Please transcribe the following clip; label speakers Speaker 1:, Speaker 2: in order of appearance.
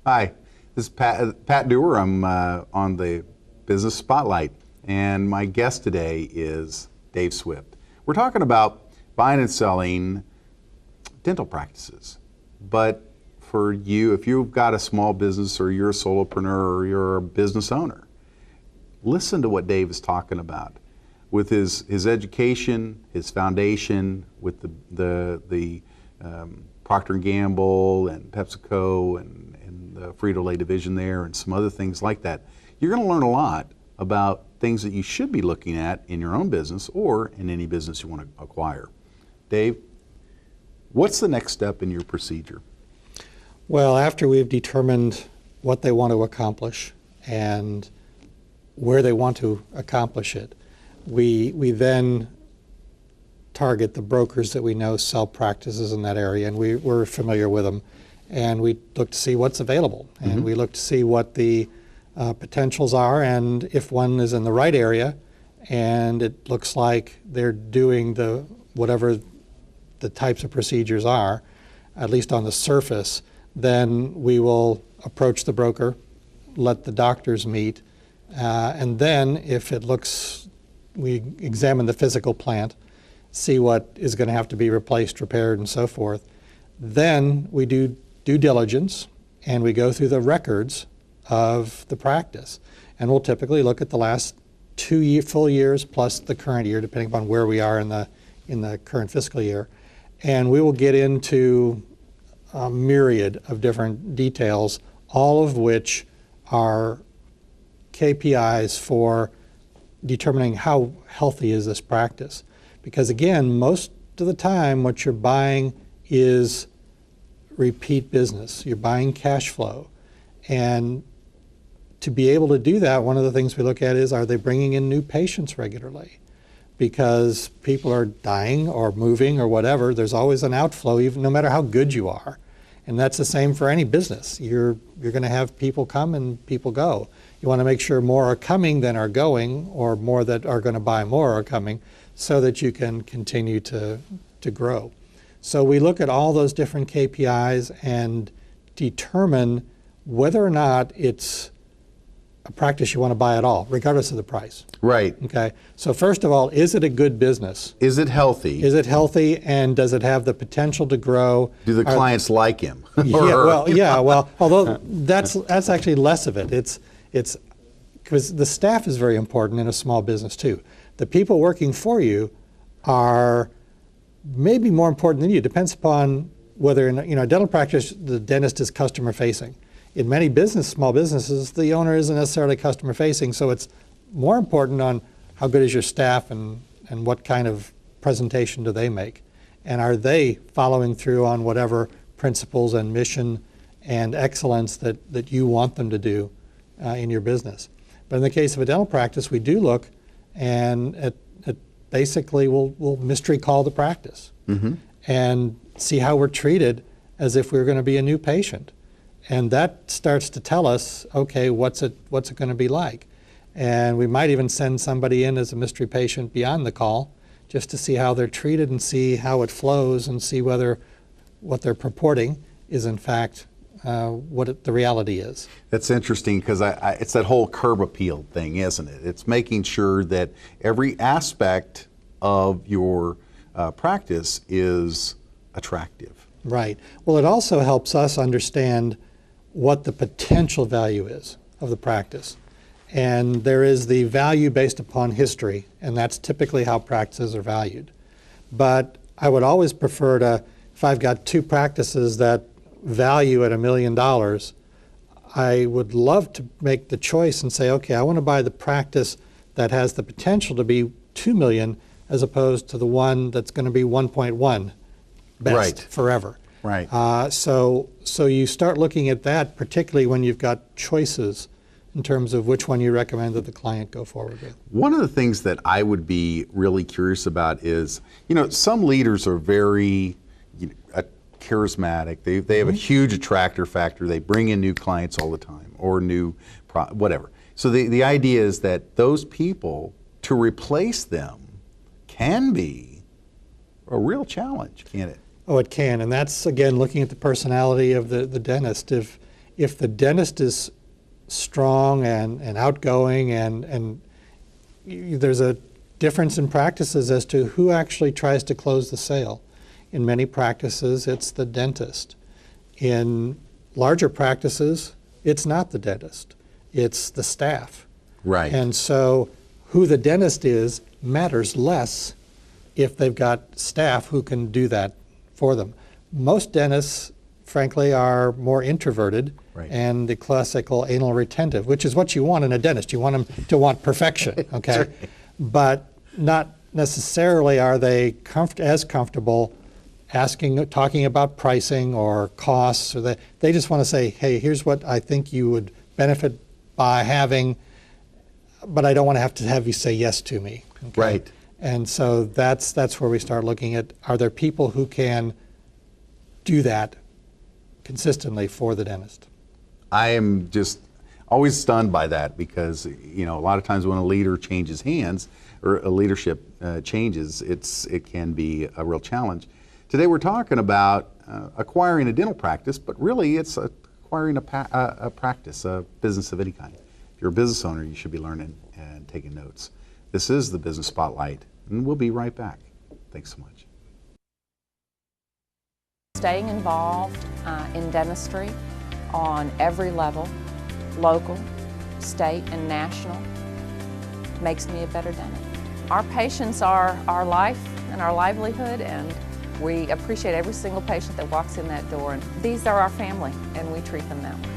Speaker 1: Hi, this is Pat Dewar. I'm on the Business Spotlight, and my guest today is Dave Swift. We're talking about buying and selling dental practices. But for you, if you've got a small business or you're a solopreneur or you're a business owner, listen to what Dave is talking about. With his education, his foundation, with the Procter & Gamble and PepsiCo and the Frito-Lay division there and some other things like that, you're going to learn a lot about things that you should be looking at in your own business or in any business you want to acquire. Dave, what's the next step in your procedure?
Speaker 2: Well, after we've determined what they want to accomplish and where they want to accomplish it, we then target the brokers that we know sell practices in that area, and we're familiar with them. And we look to see what's available, and we look to see what the potentials are, and if one is in the right area and it looks like they're doing whatever the types of procedures are, at least on the surface, then we will approach the broker, let the doctors meet, and then if it looks, we examine the physical plant, see what is going to have to be replaced, repaired, and so forth. Then we do due diligence, and we go through the records of the practice. And we'll typically look at the last 2 full years plus the current year, depending upon where we are in the current fiscal year. And we will get into a myriad of different details, all of which are KPIs for determining how healthy is this practice. Because again, most of the time what you're buying is repeat business. You're buying cash flow. And to be able to do that, one of the things we look at is, are they bringing in new patients regularly? Because people are dying or moving or whatever, there's always an outflow, even no matter how good you are. And that's the same for any business. You're going to have people come and people go. You want to make sure more are coming than are going, or more that are going to buy more are coming, so that you can continue to grow. So we look at all those different KPIs and determine whether or not it's a practice you want to buy at all, regardless of the price.
Speaker 1: Right.
Speaker 2: Okay. So first of all, is it a good business?
Speaker 1: Is it healthy?
Speaker 2: Is it healthy, and does it have the potential to grow?
Speaker 1: Do the clients like him?
Speaker 2: Well, although that's actually less of it. It's because the staff is very important in a small business too. The people working for you are maybe more important than you. Depends upon whether in a dental practice the dentist is customer facing. In many small businesses, the owner isn't necessarily customer facing, so it's more important on how good is your staff and what kind of presentation do they make, and are they following through on whatever principles and mission and excellence that you want them to do in your business. But in the case of a dental practice, we do look and basically we'll mystery call the practice and see how we're treated as if we were going to be a new patient. And that starts to tell us, okay, what's it going to be like? And we might even send somebody in as a mystery patient beyond the call just to see how they're treated and see how it flows and see whether what they're purporting is in fact what the reality is.
Speaker 1: That's interesting, because it's that whole curb appeal thing, isn't it? It's making sure that every aspect of your practice is attractive.
Speaker 2: Right. Well, it also helps us understand what the potential value is of the practice. And there is the value based upon history, and that's typically how practices are valued. But I would always prefer to, if I've got two practices that value at $1 million, I would love to make the choice and say, okay, I want to buy the practice that has the potential to be $2 million as opposed to the one that's going to be 1.1 best forever.
Speaker 1: Right.
Speaker 2: So you start looking at that, particularly when you've got choices in terms of which one you recommend that the client go forward with.
Speaker 1: One of the things that I would be really curious about is, some leaders are very charismatic. They have a huge attractor factor. They bring in new clients all the time, or whatever. So the idea is that those people, to replace them, can be a real challenge, can't it?
Speaker 2: Oh, it can, and that's again looking at the personality of the dentist. if the dentist is strong and outgoing and there's a difference in practices as to who actually tries to close the sale. In many practices, it's the dentist. In larger practices, it's not the dentist. It's the staff.
Speaker 1: Right.
Speaker 2: And so who the dentist is matters less if they've got staff who can do that for them. Most dentists, frankly, are more introverted
Speaker 1: Right.
Speaker 2: and the classical anal retentive, which is what you want in a dentist. You want them to want perfection, okay?
Speaker 1: right.
Speaker 2: But not necessarily are they as comfortable talking about pricing or costs, or they just want to say, hey, here's what I think you would benefit by having, but I don't want to have you say yes to me. Okay?
Speaker 1: Right.
Speaker 2: And so that's where we start looking at, are there people who can do that consistently for the dentist?
Speaker 1: I am just always stunned by that because, you know, a lot of times when a leader changes hands or a leadership changes, it can be a real challenge. Today we're talking about acquiring a dental practice, but really it's acquiring a practice, a business of any kind. If you're a business owner, you should be learning and taking notes. This is the Business Spotlight, and we'll be right back. Thanks so much.
Speaker 3: Staying involved in dentistry on every level, local, state, and national, makes me a better dentist. Our patients are our life and our livelihood, and we appreciate every single patient that walks in that door. And these are our family, and we treat them that way.